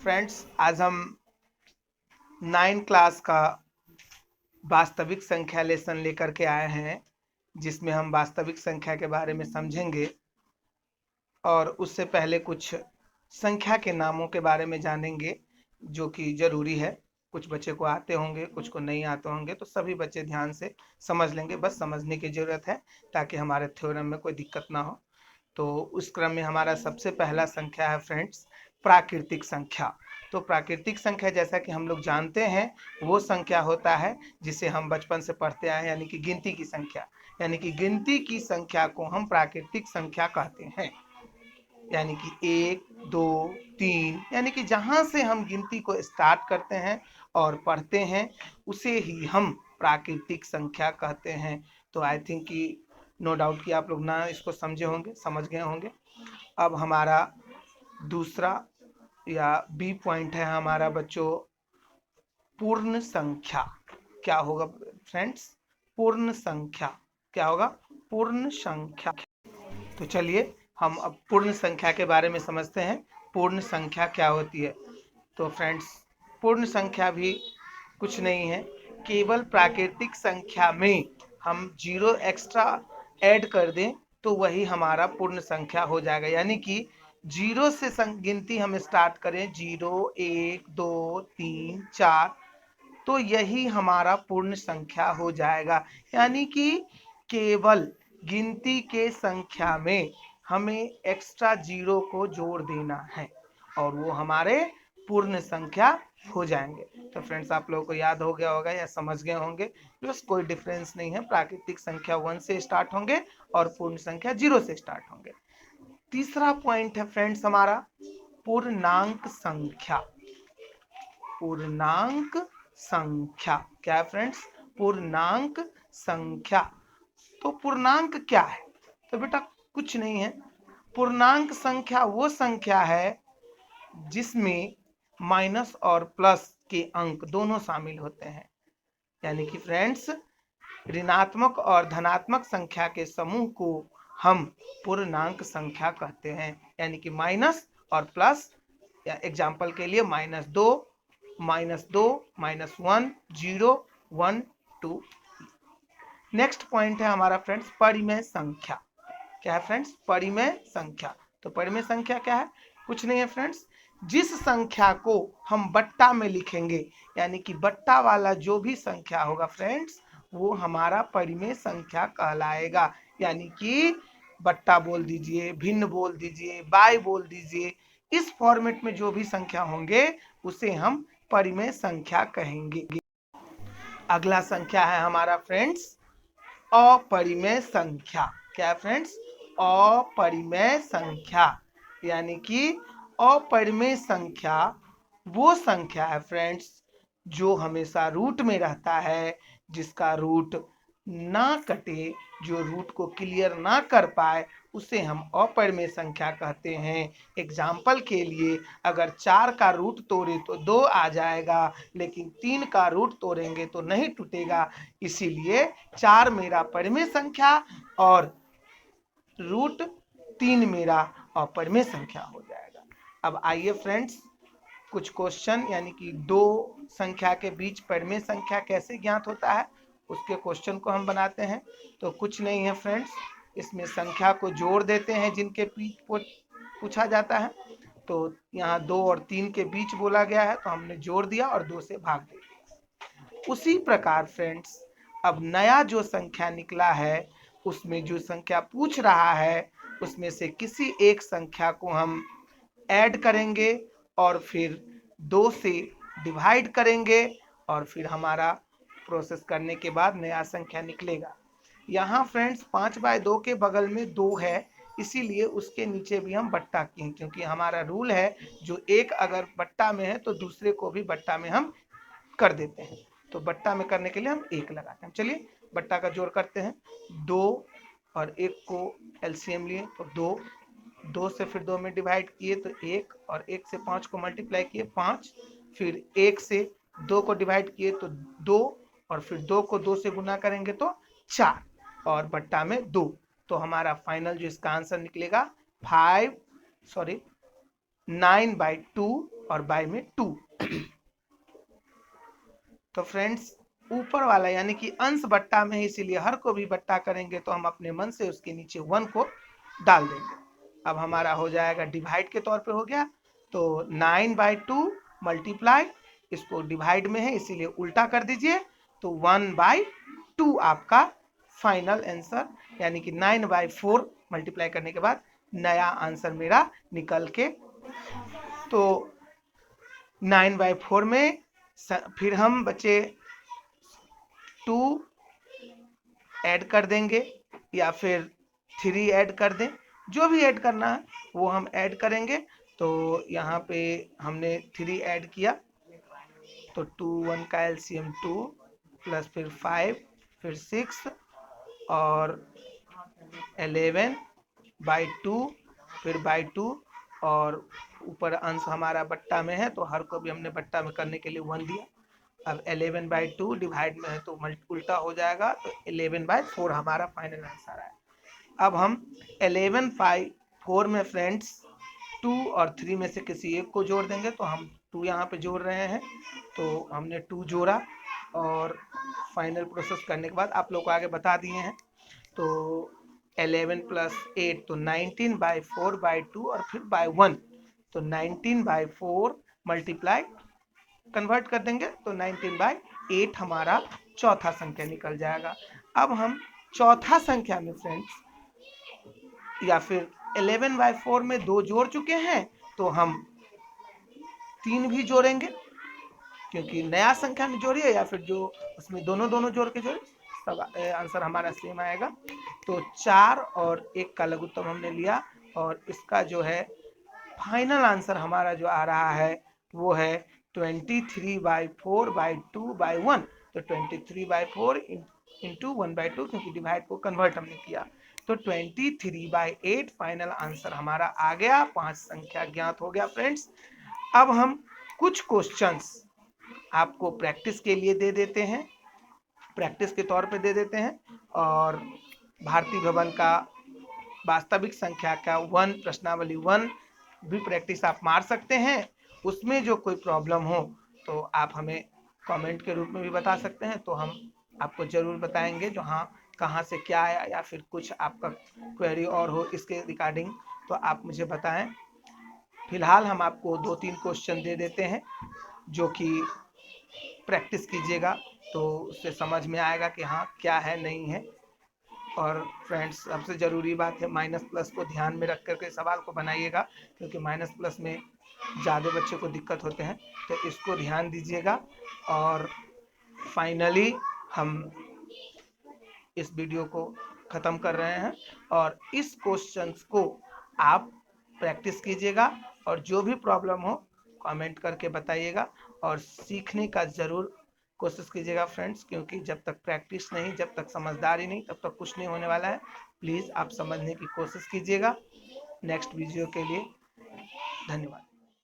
Friends, आज हम 9 class का वास्तविक संख्या लेसन लेकर के आए हैं, जिसमें हम वास्तविक संख्या के बारे में समझेंगे और उससे पहले कुछ संख्या के नामों के बारे में जानेंगे, जो कि जरूरी है। कुछ बच्चे को आते होंगे, कुछ को नहीं आते होंगे, तो सभी बच्चे ध्यान से समझ लेंगे। बस समझने की जरूरत है ताकि हमारे थ्योरम में कोई दिक्कत ना हो। तो उस क्रम में हमारा सबसे पहला संख्या है फ्रेंड्स, प्राकृतिक संख्या। तो प्राकृतिक संख्या, जैसा कि हम लोग जानते हैं, वो संख्या होता है जिसे हम बचपन से पढ़ते आए हैं, यानी कि गिनती की संख्या। यानी कि गिनती की संख्या को हम प्राकृतिक संख्या कहते हैं। यानी कि 1, 2, 3, यानी कि जहां से हम गिनती को स्टार्ट करते हैं और पढ़ते हैं, उसे ही हम प्राकृतिक संख्या कहते हैं। तो आई थिंक कि नो डाउट कि आप लोग ना इसको समझे होंगे, समझ गए होंगे। अब हमारा दूसरा या बी पॉइंट है हमारा बच्चों, पूर्ण संख्या। क्या होगा फ्रेंड्स? पूर्ण संख्या। क्या होगा? पूर्ण संख्या। तो चलिए हम अब पूर्ण संख्या के बारे में समझते हैं। पूर्ण संख्या क्या होती है? तो फ्रेंड्स, पूर्ण संख्या भी कुछ नहीं है, केवल प्राकृतिक संख्या में हम 0 एक्स्ट्रा ऐड कर दें तो वही हमारा पूर्ण संख्या हो जाएगा। यानी कि 0 से गिनती हम स्टार्ट करें, 0, 1, 2, 3, 4, तो यही हमारा पूर्ण संख्या हो जाएगा। यानी कि केवल गिनती के संख्या में हमें एक्स्ट्रा 0 को जोड़ देना है और वो हमारे पूर्ण संख्या हो जाएंगे। तो फ्रेंड्स, आप लोगों को याद हो गया होगा या समझ गए होंगे, बस कोई डिफरेंस नहीं है। प्राकृतिक संख्या 1 से स्टार्ट होंगे और पूर्ण संख्या 0 से स्टार्ट होंगे। तीसरा पॉइंट है फ्रेंड्स हमारा, पूर्णांक संख्या। पूर्णांक संख्या क्या है फ्रेंड्स? पूर्णांक संख्या। तो पूर्णांक क्या है? तो बेटा कुछ नहीं है, पूर्णांक संख्या वो संख्या है जिसमें माइनस और प्लस के अंक दोनों शामिल होते हैं। यानी कि फ्रेंड्स, ऋणात्मक और धनात्मक संख्या के समूह को हम पूर्णांक संख्या कहते हैं। यानी कि माइनस और प्लस, या एग्जाम्पल के लिए -2, -2, -1, 0, 1, 2। नेक्स्ट पॉइंट है हमारा फ्रेंड्स, परिमेय संख्या। क्या है फ्रेंड्स? परिमेय संख्या। तो परिमेय संख्या क्या है? कुछ नहीं है फ्रेंड्स, जिस संख्या को हम बट्टा में लिखेंगे, यानी कि बट्टा वाला जो भी संख्या होगा फ्रेंड्स, वो हमारा परिमेय संख्या कहलाएगा। यानी कि बट्टा बोल दीजिए, भिन्न बोल दीजिए, बाय बोल दीजिए, इस फॉर्मेट में जो भी संख्या होंगे उसे हम परिमेय संख्या कहेंगे। अगला संख्या है हमारा फ्रेंड्स, अपरिमेय संख्या। क्या है फ्रेंड्स? अपरिमेय संख्या। यानी कि अपरिमेय संख्या वो संख्या है फ्रेंड्स जो हमेशा रूट में रहता है, जिसका रूट ना कटे, जो रूट को क्लियर ना कर पाए, उसे हम अपरिमेय संख्या कहते हैं। एग्जाम्पल के लिए, अगर 4 का रूट तोड़े तो 2 आ जाएगा, लेकिन 3 का रूट तोड़ेंगे तो नहीं टूटेगा। इसीलिए 4 मेरा परिमेय संख्या और रूट 3 मेरा अपरिमेय संख्या हो जाएगा। अब आइए फ्रेंड्स, कुछ क्वेश्चन, यानी कि 2 संख्या के बीच परिमेय संख्या कैसे ज्ञात होता है, उसके क्वेश्चन को हम बनाते हैं। तो कुछ नहीं है फ्रेंड्स, इसमें संख्या को जोड़ देते हैं जिनके बीच पूछा जाता है। तो यहाँ 2 और 3 के बीच बोला गया है, तो हमने जोड़ दिया और 2 से भाग दिया। उसी प्रकार फ्रेंड्स, अब नया जो संख्या निकला है, उसमें जो संख्या पूछ रहा है, उसमें से किसी एक संख्या को हम ऐड करेंगे और फिर 2 से डिवाइड करेंगे और फिर हमारा प्रोसेस करने के बाद नया संख्या निकलेगा। यहाँ फ्रेंड्स 5/2 के बगल में 2 है, इसीलिए उसके नीचे भी हम बट्टा किए, क्योंकि हमारा रूल है जो एक अगर बट्टा में है तो दूसरे को भी बट्टा में हम कर देते हैं। तो बट्टा में करने के लिए हम 1 लगाते हैं। चलिए बट्टा का जोड़ करते हैं। 2 और 1 को एलसीएम लिए तो 2, 2 से फिर 2 में डिवाइड किए तो 1, और 1 से 5 को मल्टीप्लाई किए 5, फिर 1 से 2 को डिवाइड किए तो 2, और फिर 2 को 2 से गुना करेंगे तो 4, और बट्टा में 2। तो हमारा फाइनल जो इसका आंसर निकलेगा 9/2 और बाय में 2। तो फ्रेंड्स ऊपर वाला यानी कि अंश बट्टा में है, इसीलिए हर को भी बट्टा करेंगे तो हम अपने मन से उसके नीचे 1 को डाल देंगे। अब हमारा हो जाएगा डिवाइड के तौर पे हो गया। तो 9/2 मल्टीप्लाई, इसको डिवाइड में है इसीलिए उल्टा कर दीजिए, तो 1/2 आपका फाइनल आंसर, यानी कि 9/4 मल्टीप्लाई करने के बाद नया आंसर मेरा निकल के। तो 9/4 में फिर हम बचे 2 ऐड कर देंगे या फिर 3 ऐड कर दें, जो भी ऐड करना है वो हम ऐड करेंगे। तो यहाँ पे हमने 3 ऐड किया, तो 2 1 का एलसीएम 2 प्लस फिर 5 फिर 6 और 11/2 फिर बाई 2, और ऊपर अंश हमारा बट्टा में है तो हर को भी हमने बट्टा में करने के लिए 1 दिया। अब 11/2 डिवाइड में है तो उल्टा हो जाएगा, तो 11/4 हमारा फाइनल आंसर है। अब हम 11/4 में फ्रेंड्स 2 और 3 में से किसी एक को जोड़ देंगे, तो हम 2 यहाँ पे जोड़ रहे हैं, तो हमने 2 जोड़ा और फाइनल प्रोसेस करने के बाद आप लोग को आगे बता दिए हैं। तो 11 + 8 तो 19/4/2 और फिर बाय 1, तो 19/4 मल्टीप्लाई कन्वर्ट कर देंगे तो 19/8 हमारा चौथा संख्या निकल जाएगा। अब हम चौथा संख्या में फ्रेंड्स या फिर 11/4 में 2 जोड़ चुके हैं, तो हम 3 भी जोड़ेंगे, क्योंकि नया संख्या में जोड़िए या फिर जो उसमें दोनों जोड़ के जोड़े सब आंसर हमारा सेम आएगा। तो 4 और 1 का लघुत्तम हमने लिया, और इसका जो है फाइनल आंसर हमारा जो आ रहा है वो है 23/4/2/1। तो 23/4 इंटू 1/2, क्योंकि डिवाइड को कन्वर्ट हमने किया, तो 23/8 फाइनल आंसर हमारा आ गया। 5 संख्या ज्ञात हो गया फ्रेंड्स। अब हम कुछ क्वेश्चंस आपको प्रैक्टिस के लिए दे देते हैं, प्रैक्टिस के तौर पे दे देते हैं, और भारतीय भवन का वास्तविक संख्या का 1 प्रश्नावली 1 भी प्रैक्टिस आप मार सकते हैं। उसमें जो कोई प्रॉब्लम हो तो आप हमें कमेंट के रूप में भी बता सकते हैं, तो हम आपको जरूर बताएंगे जो हाँ कहाँ से क्या आया, या फिर कुछ आपका क्वेरी और हो इसके रिगार्डिंग तो आप मुझे बताएं। फिलहाल हम आपको 2-3 क्वेश्चन दे देते हैं जो कि प्रैक्टिस कीजिएगा तो उससे समझ में आएगा कि हाँ क्या है नहीं है। और फ्रेंड्स सबसे ज़रूरी बात है माइनस प्लस को ध्यान में रख करके सवाल को बनाइएगा, क्योंकि माइनस प्लस में ज़्यादा बच्चे को दिक्कत होते हैं, तो इसको ध्यान दीजिएगा। और फाइनली हम इस वीडियो को ख़त्म कर रहे हैं, और इस क्वेश्चंस को आप प्रैक्टिस कीजिएगा, और जो भी प्रॉब्लम हो कमेंट करके बताइएगा, और सीखने का ज़रूर कोशिश कीजिएगा फ्रेंड्स, क्योंकि जब तक प्रैक्टिस नहीं, जब तक समझदारी नहीं, तब तक कुछ नहीं होने वाला है। प्लीज़ आप समझने की कोशिश कीजिएगा। नेक्स्ट वीडियो के लिए धन्यवाद।